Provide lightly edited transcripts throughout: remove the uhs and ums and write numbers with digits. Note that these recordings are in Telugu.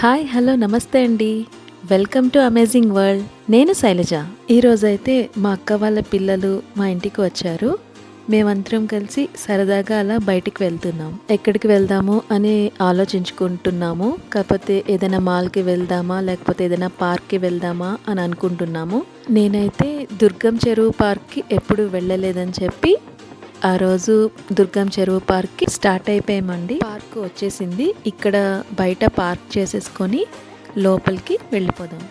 హాయ్ హలో నమస్తే అండి. Welcome to amazing world. నేను శైలజ. ఈరోజైతే మా అక్క వాళ్ళ పిల్లలు మా ఇంటికి వచ్చారు. మేమందరం కలిసి సరదాగా అలా బయటికి వెళ్తున్నాం. ఎక్కడికి వెళ్దాము అని ఆలోచించుకుంటున్నాము. కాకపోతే ఏదైనా మాల్కి వెళ్దామా లేకపోతే ఏదైనా పార్క్కి వెళ్దామా అని అనుకుంటున్నాము. నేనైతే దుర్గం చెరువు పార్క్కి ఎప్పుడు వెళ్ళలేదని చెప్పి ఆ రోజు దుర్గం చెరువు పార్క్కి స్టార్ట్ అయిపోయామండి. పార్క్ వచ్చేసింది. ఇక్కడ బయట పార్క్ చేసేసుకొని లోపలికి వెళ్ళిపోదాం.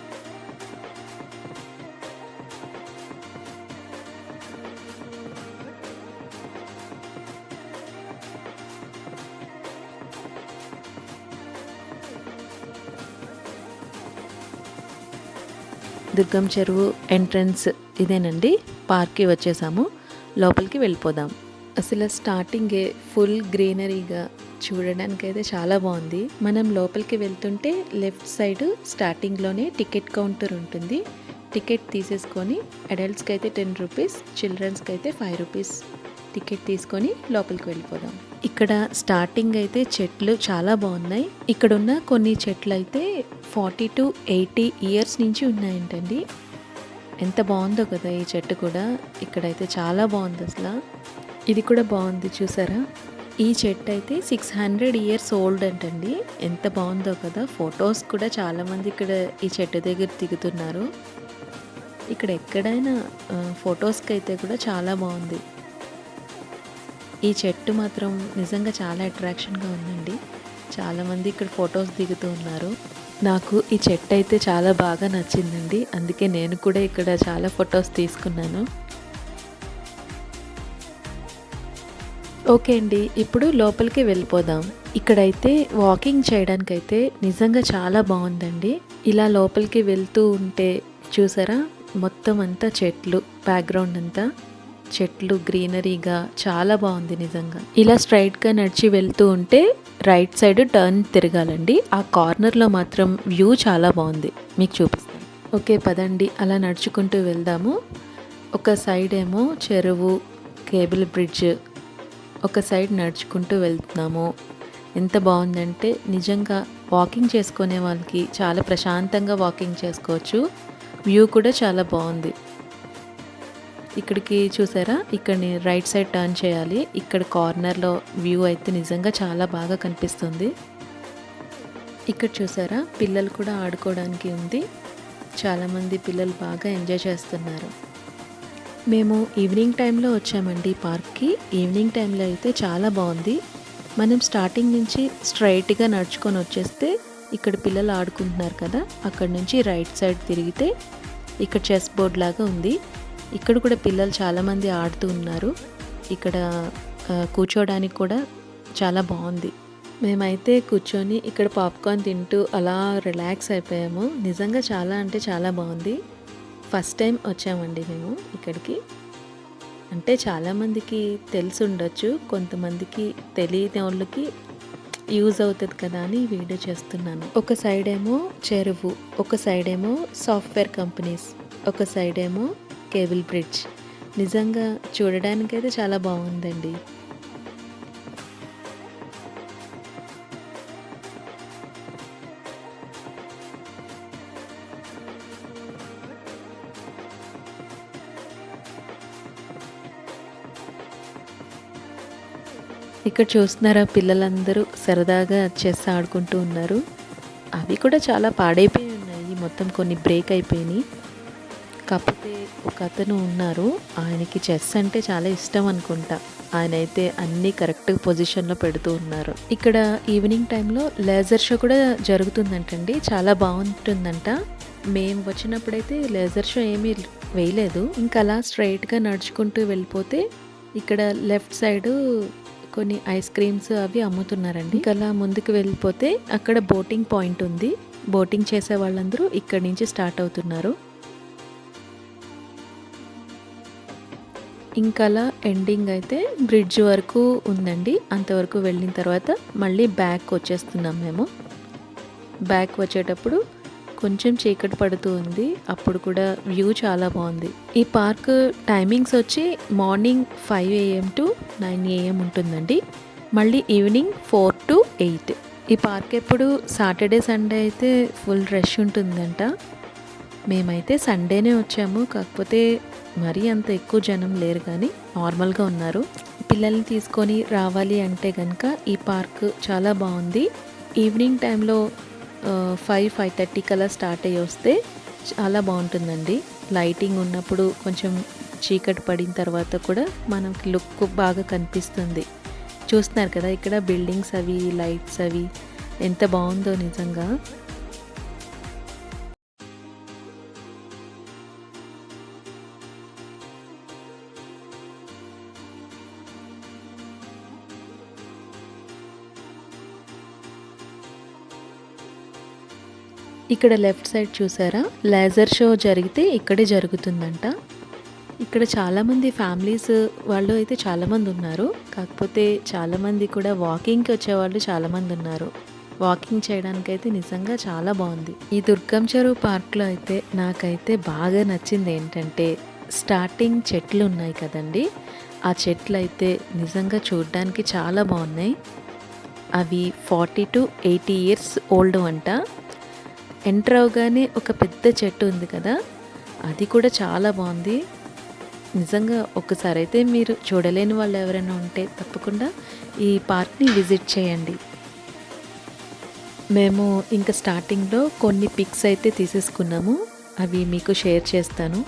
దుర్గం చెరువు ఎంట్రన్స్ ఇదేనండి. పార్క్కి వచ్చేసాము. లోపలికి వెళ్ళిపోదాం. అసలు స్టార్టింగే ఫుల్ గ్రీనరీగా చూడడానికైతే చాలా బాగుంది. మనం లోపలికి వెళ్తుంటే లెఫ్ట్ సైడ్ స్టార్టింగ్లోనే టికెట్ కౌంటర్ ఉంటుంది. టికెట్ తీసేసుకొని అడల్ట్స్కి అయితే 10 రూపీస్, చిల్డ్రన్స్కి అయితే 5 రూపీస్ టికెట్ తీసుకొని లోపలికి వెళ్ళిపోదాం. ఇక్కడ స్టార్టింగ్ అయితే చెట్లు చాలా బాగున్నాయి. ఇక్కడున్న కొన్ని చెట్లు అయితే 40 to 80 ఇయర్స్ నుంచి ఉన్నాయంటండి. ఎంత బాగుందో కదా ఈ చెట్టు కూడా. ఇక్కడైతే చాలా బాగుంది. అసలు ఇది కూడా బాగుంది చూసారా. ఈ చెట్టు అయితే 600 ఇయర్స్ ఓల్డ్ అంటండి. ఎంత బాగుందో కదా. ఫొటోస్ కూడా చాలామంది ఇక్కడ ఈ చెట్టు దగ్గర దిగుతున్నారు. ఇక్కడ ఎక్కడైనా ఫొటోస్కి అయితే కూడా చాలా బాగుంది. ఈ చెట్టు మాత్రం నిజంగా చాలా అట్రాక్షన్గా ఉందండి. చాలామంది ఇక్కడ ఫొటోస్ దిగుతూ ఉన్నారు. నాకు ఈ చెట్టు అయితే చాలా బాగా నచ్చిందండి. అందుకే నేను కూడా ఇక్కడ చాలా ఫొటోస్ తీసుకున్నాను. ఓకే అండి, ఇప్పుడు లోపలికి వెళ్ళిపోదాం. ఇక్కడైతే వాకింగ్ చేయడానికైతే నిజంగా చాలా బాగుందండి. ఇలా లోపలికి వెళ్తూ ఉంటే చూసారా, మొత్తం అంతా చెట్లు, బ్యాక్గ్రౌండ్ అంతా చెట్లు గ్రీనరీగా చాలా బాగుంది నిజంగా. ఇలా స్ట్రైట్గా నడిచి వెళ్తూ ఉంటే రైట్ సైడ్ టర్న్ తిరగాలండి. ఆ కార్నర్లో మాత్రం వ్యూ చాలా బాగుంది, మీకు చూపిస్తాను. ఓకే పదండి, అలా నడుచుకుంటూ వెళ్దాము. ఒక సైడ్ ఏమో చెరువు, కేబుల్ బ్రిడ్జ్, ఒక సైడ్ నడుచుకుంటూ వెళ్తున్నాము. ఎంత బాగుందంటే నిజంగా వాకింగ్ చేసుకునే వాళ్ళకి చాలా ప్రశాంతంగా వాకింగ్ చేసుకోవచ్చు. వ్యూ కూడా చాలా బాగుంది. ఇక్కడికి చూసారా, ఇక్కడ రైట్ సైడ్ టర్న్ చేయాలి. ఇక్కడ కార్నర్లో వ్యూ అయితే నిజంగా చాలా బాగా కనిపిస్తుంది. ఇక్కడ చూసారా, పిల్లలు కూడా ఆడుకోవడానికి ఉంది. చాలామంది పిల్లలు బాగా ఎంజాయ్ చేస్తున్నారు. మేము ఈవినింగ్ టైంలో వచ్చామండి పార్క్కి. ఈవినింగ్ టైంలో అయితే చాలా బాగుంది. మనం స్టార్టింగ్ నుంచి స్ట్రైట్గా నడుచుకొని వచ్చేస్తే ఇక్కడ పిల్లలు ఆడుకుంటున్నారు కదా, అక్కడ నుంచి రైట్ సైడ్ తిరిగితే ఇక్కడ చెస్ బోర్డ్ లాగా ఉంది. ఇక్కడ కూడా పిల్లలు చాలామంది ఆడుతూ ఉన్నారు. ఇక్కడ కూర్చోడానికి కూడా చాలా బాగుంది. మేమైతే కూర్చొని ఇక్కడ పాప్కార్న్ తింటూ అలా రిలాక్స్ అయిపోయాము. నిజంగా చాలా అంటే చాలా బాగుంది. ఫస్ట్ టైం వచ్చామండి మేము ఇక్కడికి. అంటే చాలామందికి తెలిసి ఉండొచ్చు, కొంతమందికి తెలియని వాళ్ళకి యూజ్ అవుతుంది కదా అని వీడియో చేస్తున్నాను. ఒక సైడ్ ఏమో చెరువు, ఒక సైడ్ ఏమో సాఫ్ట్వేర్ కంపెనీస్, ఒక సైడ్ ఏమో కేబుల్ బ్రిడ్జ్. నిజంగా చూడడానికైతే చాలా బాగుందండి. ఇక్కడ చూస్తున్నారా, పిల్లలందరూ సరదాగా చెస్ ఆడుకుంటూ ఉన్నారు. అవి కూడా చాలా పాడైపోయి ఉన్నాయి, మొత్తం కొన్ని బ్రేక్ అయిపోయినాయి. కాకపోతే ఒక అతను ఉన్నారు, ఆయనకి చెస్ అంటే చాలా ఇష్టం అనుకుంటా. ఆయన అయితే అన్నీ కరెక్ట్ పొజిషన్లో పెడుతూ ఉన్నారు. ఇక్కడ ఈవినింగ్ టైంలో లేజర్ షో కూడా జరుగుతుందంటండి. చాలా బాగుంటుందంట. మేము వచ్చినప్పుడైతే లేజర్ షో ఏమీ వేయలేదు. ఇంకా అలా స్ట్రైట్గా నడుచుకుంటూ వెళ్ళిపోతే ఇక్కడ లెఫ్ట్ సైడు కొన్ని ఐస్ క్రీమ్స్ అవి అమ్ముతున్నారండి. ఇంకా అలా ముందుకు వెళ్ళిపోతే అక్కడ బోటింగ్ పాయింట్ ఉంది. బోటింగ్ చేసే వాళ్ళందరూ ఇక్కడి నుంచి స్టార్ట్ అవుతున్నారు. ఇంకా అలా ఎండింగ్ అయితే బ్రిడ్జ్ వరకు ఉందండి. అంతవరకు వెళ్ళిన తర్వాత మళ్ళీ బ్యాక్ వచ్చేస్తున్నాం మేము. బ్యాక్ వచ్చేటప్పుడు కొంచెం చీకటి పడుతూ ఉంది. అప్పుడు కూడా వ్యూ చాలా బాగుంది. ఈ పార్క్ టైమింగ్స్ వచ్చి మార్నింగ్ 5 AM to 9 AM ఉంటుందండి. మళ్ళీ ఈవినింగ్ 4 to 8. ఈ పార్క్ ఎప్పుడు సాటర్డే సండే అయితే ఫుల్ రష్ ఉంటుందంట. మేమైతే సండేనే వచ్చాము, కాకపోతే మరీ అంత ఎక్కువ జనం లేరు కానీ నార్మల్గా ఉన్నారు. పిల్లల్ని తీసుకొని రావాలి అంటే కనుక ఈ పార్క్ చాలా బాగుంది. ఈవినింగ్ టైంలో 5:30 కల్లా స్టార్ట్ అయ్యి వస్తే చాలా బాగుంటుందండి. లైటింగ్ ఉన్నప్పుడు కొంచెం చీకటి పడిన తర్వాత కూడా మనకి లుక్ బాగా కనిపిస్తుంది. చూస్తున్నారు కదా ఇక్కడ బిల్డింగ్స్ అవి, లైట్స్ అవి ఎంత బాగుందో నిజంగా. ఇక్కడ లెఫ్ట్ సైడ్ చూసారా, లేజర్ షో జరిగితే ఇక్కడే జరుగుతుందంట. ఇక్కడ చాలామంది ఫ్యామిలీస్ వాళ్ళు అయితే చాలామంది ఉన్నారు, కాకపోతే చాలామంది కూడా వాకింగ్కి వచ్చేవాళ్ళు చాలామంది ఉన్నారు. వాకింగ్ చేయడానికైతే నిజంగా చాలా బాగుంది. ఈ దుర్గం చెరువు పార్క్లో అయితే నాకైతే బాగా నచ్చింది ఏంటంటే స్టార్టింగ్ చెట్లు ఉన్నాయి కదండి, ఆ చెట్లు అయితే నిజంగా చూడడానికి చాలా బాగున్నాయి. అవి 40 to 80 years ఓల్డ్ అంట. ఎంటర్ అవగానే ఒక పెద్ద చెట్టు ఉంది కదా, అది కూడా చాలా బాగుంది. నిజంగా ఒకసారి అయితే మీరు చూడలేని వాళ్ళు ఎవరైనా ఉంటే తప్పకుండా ఈ పార్క్ని విజిట్ చేయండి. మేము ఇంకా స్టార్టింగ్లో కొన్ని పిక్స్ అయితే తీసేసుకున్నాము, అవి మీకు షేర్ చేస్తాను.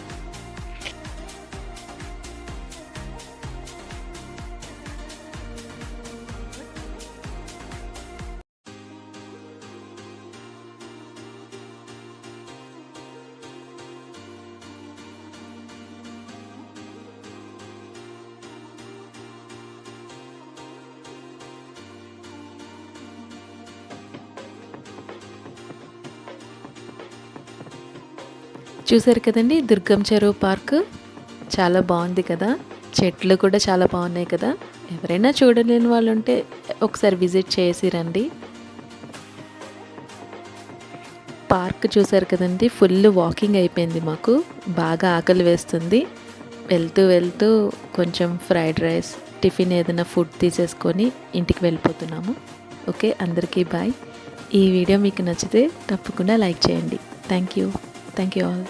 చూసారు కదండి దుర్గం చెరువు పార్క్, చాలా బాగుంది కదా. చెట్లు కూడా చాలా బాగున్నాయి కదా. ఎవరైనా చూడలేని వాళ్ళు ఉంటే ఒకసారి విజిట్ చేసి రండి. పార్క్ చూసారు కదండి, ఫుల్ వాకింగ్ అయిపోయింది మాకు, బాగా ఆకలి వేస్తుంది. వెళ్తూ వెళ్తూ కొంచెం ఫ్రైడ్ రైస్, టిఫిన్ ఏదైనా ఫుడ్ తీసేసుకొని ఇంటికి వెళ్ళిపోతున్నాము. ఓకే, అందరికీ బాయ్. ఈ వీడియో మీకు నచ్చితే తప్పకుండా లైక్ చేయండి. Thank you all.